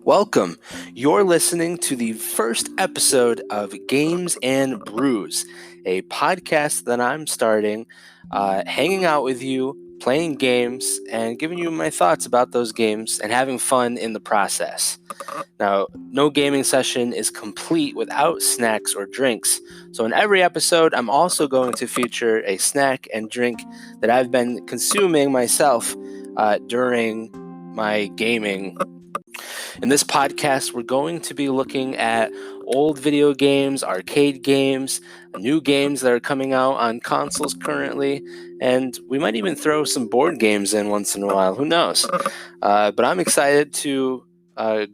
Welcome. You're listening to the first episode of Games and Brews, a podcast that I'm starting, hanging out with you, playing games, and giving you my thoughts about those games and having fun in the process. Now, no gaming session is complete without snacks or drinks. So in every episode, I'm also going to feature a snack and drink that I've been consuming myself during my gaming. In this podcast, we're going to be looking at old video games, arcade games, new games that are coming out on consoles currently, and we might even throw some board games in once in a while. Who knows? But I'm excited to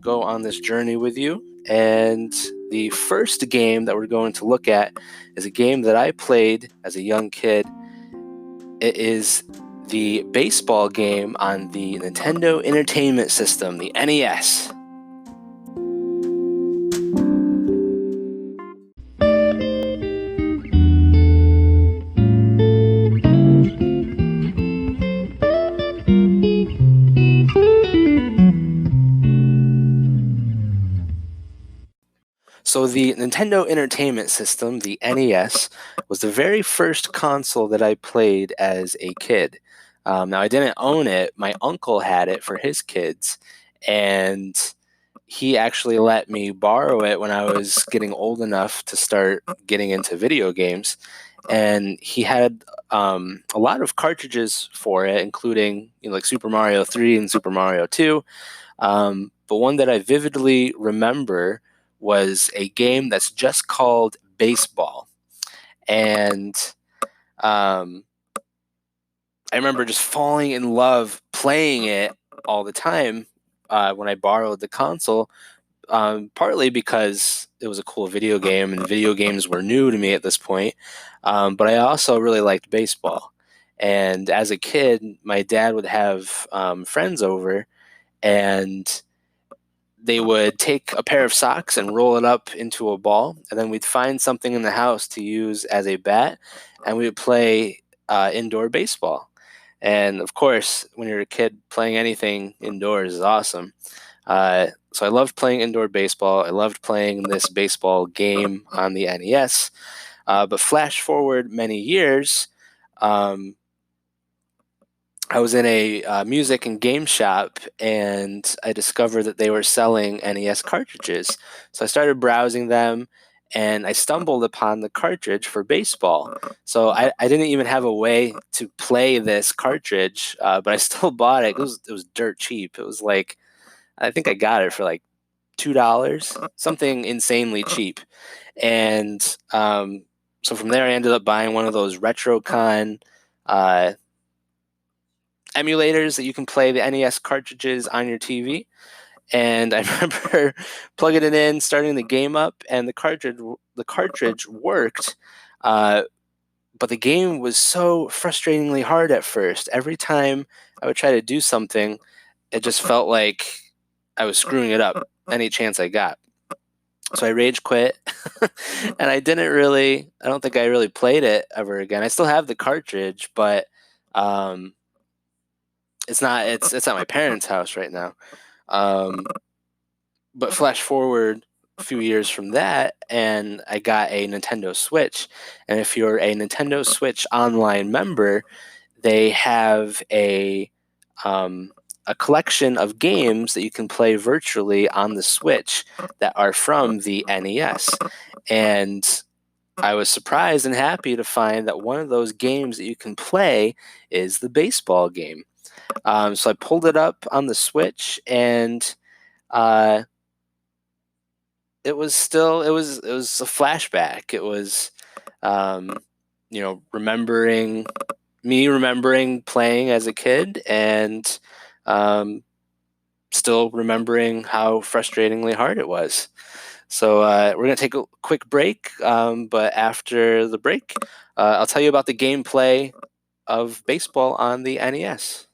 go on this journey with you. And the first game that we're going to look at is a game that I played as a young kid. It is the baseball game on the Nintendo Entertainment System, the N.E.S. So the Nintendo Entertainment System, the N.E.S., was the very first console that I played as a kid. Now, I didn't own it. My uncle had it for his kids, and he actually let me borrow it when I was getting old enough to start getting into video games. And he had a lot of cartridges for it, including like Super Mario 3 and Super Mario 2. But one that I vividly remember was a game that's just called Baseball. And I remember just falling in love playing it all the time when I borrowed the console, partly because it was a cool video game and video games were new to me at this point. But I also really liked baseball. And as a kid, my dad would have friends over, and they would take a pair of socks and roll it up into a ball, and then we'd find something in the house to use as a bat, and we would play indoor baseball. And of course, when you're a kid, playing anything indoors is awesome. So I loved playing indoor baseball. I loved playing this baseball game on the NES. But flash forward many years, I was in a music and game shop, and I discovered that they were selling NES cartridges. So I started browsing them, and I stumbled upon the cartridge for baseball. So I didn't even have a way to play this cartridge, but I still bought it. It was dirt cheap. It was like, I think I got it for like $2, something insanely cheap. And so from there, I ended up buying one of those RetroCon emulators that you can play the NES cartridges on your TV. And I remember plugging it in, starting the game up, and the cartridge worked. But the game was so frustratingly hard at first. Every time I would try to do something, it just felt like I was screwing it up any chance I got. So I rage quit, and I don't think I really played it ever again. I still have the cartridge, but it's not my parents' house right now. But flash forward a few years from that, and I got a Nintendo Switch. And if you're a Nintendo Switch online member, they have a collection of games that you can play virtually on the Switch that are from the NES. And I was surprised and happy to find that one of those games that you can play is the baseball game. So I pulled it up on the Switch, and it was a flashback. It was, remembering playing as a kid, and still remembering how frustratingly hard it was. So we're going to take a quick break, but after the break, I'll tell you about the gameplay of baseball on the NES.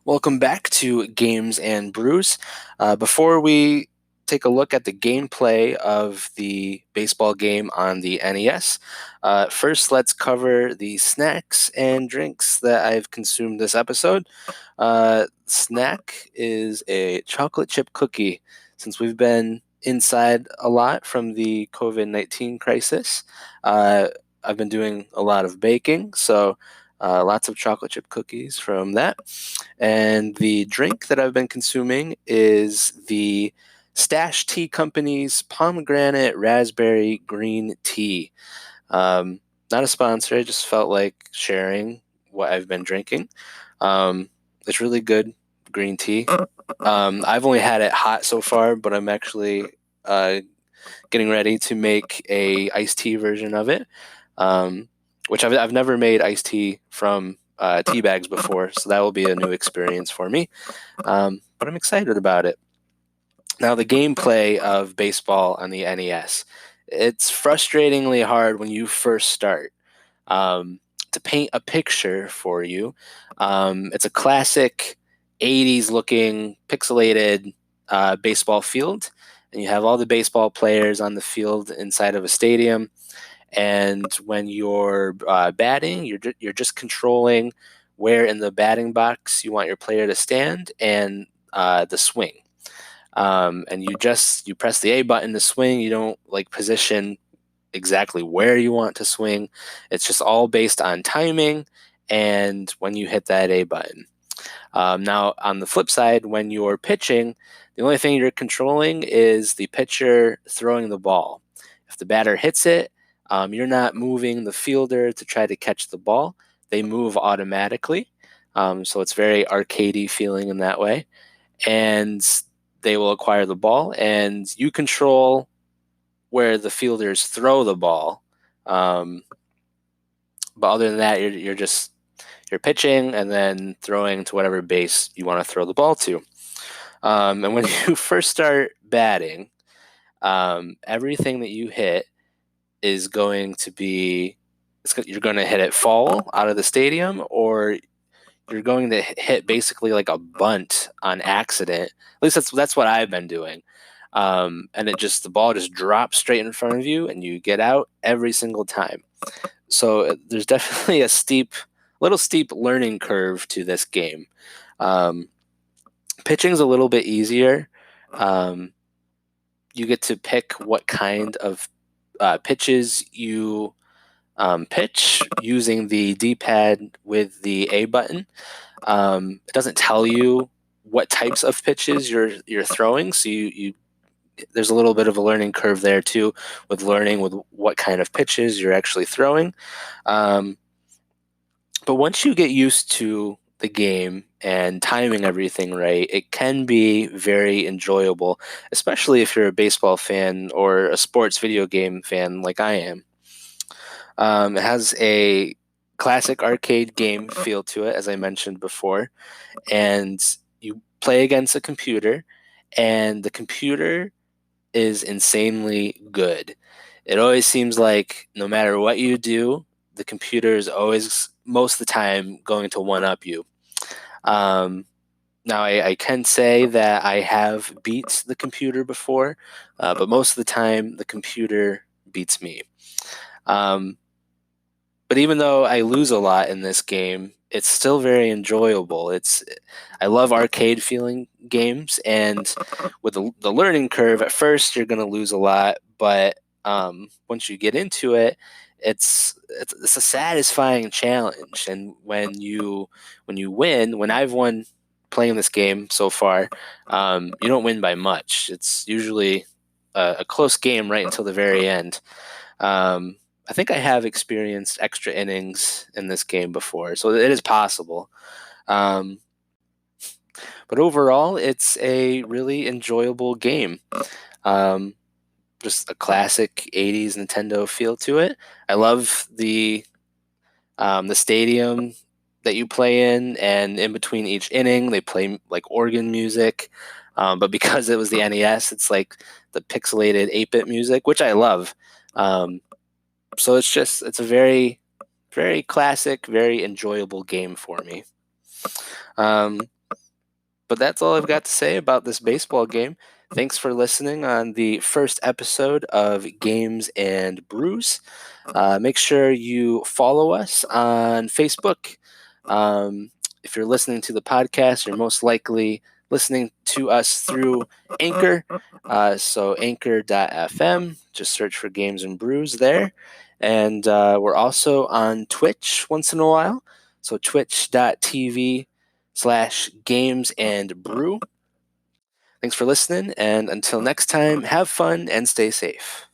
Welcome back to Games and Brews. Before we take a look at the gameplay of the baseball game on the NES, first let's cover the snacks and drinks that I've consumed this episode. Snack is a chocolate chip cookie. Since we've been inside a lot from the COVID-19 crisis, I've been doing a lot of baking, so lots of chocolate chip cookies from that. And the drink that I've been consuming is the Stash Tea Company's pomegranate raspberry green tea. Not a sponsor, I just felt like sharing what I've been drinking. It's really good green tea. I've only had it hot so far, but I'm actually getting ready to make a iced tea version of it, which I've never made iced tea from tea bags before, so that will be a new experience for me. But I'm excited about it. Now, the gameplay of baseball on the NES, it's frustratingly hard when you first start. To paint a picture for you, it's a classic 80s looking pixelated baseball field, and you have all the baseball players on the field inside of a stadium. And when you're batting, you're just controlling where in the batting box you want your player to stand and the swing. And you press the A button to swing. You don't like position exactly where you want to swing. It's just all based on timing and when you hit that A button. Now, on the flip side, when you're pitching, the only thing you're controlling is the pitcher throwing the ball. If the batter hits it, you're not moving the fielder to try to catch the ball. They move automatically. So it's very arcadey feeling in that way. And they will acquire the ball, and you control where the fielders throw the ball. But other than that, you're pitching and then throwing to whatever base you want to throw the ball to. And when you first start batting, everything that you hit is going to be you're going to hit it fall out of the stadium, or you're going to hit basically like a bunt on accident. At least that's what I've been doing. And the ball just drops straight in front of you, and you get out every single time. So there's definitely a little steep learning curve to this game. Pitching's a little bit easier. You get to pick what kind of pitches you pitch using the D-pad with the A button. It doesn't tell you what types of pitches you're throwing, so there's a little bit of a learning curve there too, with learning with what kind of pitches you're actually throwing. But once you get used to the game and timing everything right, it can be very enjoyable, especially if you're a baseball fan or a sports video game fan like I am. It has a classic arcade game feel to it, as I mentioned before, and you play against a computer, and the computer is insanely good. It always seems like no matter what you do, the computer is always, most of the time, going to one up you. Now, I can say that I have beat the computer before, but most of the time, the computer beats me. But even though I lose a lot in this game, it's still very enjoyable. I love arcade feeling games, and with the learning curve, at first you're going to lose a lot, but once you get into it, it's a satisfying challenge. And when I've won playing this game so far, you don't win by much. It's usually a close game right until the very end. I think I have experienced extra innings in this game before, so it is possible. Um, but overall, it's a really enjoyable game. Um, just a classic 80s Nintendo feel to it. I love the stadium that you play in, and in between each inning, they play like organ music. But because it was the NES, it's like the pixelated 8-bit music, which I love. So it's a very, very classic, very enjoyable game for me. Um, But that's all I've got to say about this baseball game. Thanks for listening on the first episode of Games and Brews. Make sure you follow us on Facebook. If you're listening to the podcast, you're most likely listening to us through Anchor. So anchor.fm, just search for Games and Brews there. And we're also on Twitch once in a while. So twitch.tv/games and brew. Thanks for listening, and until next time, have fun and stay safe.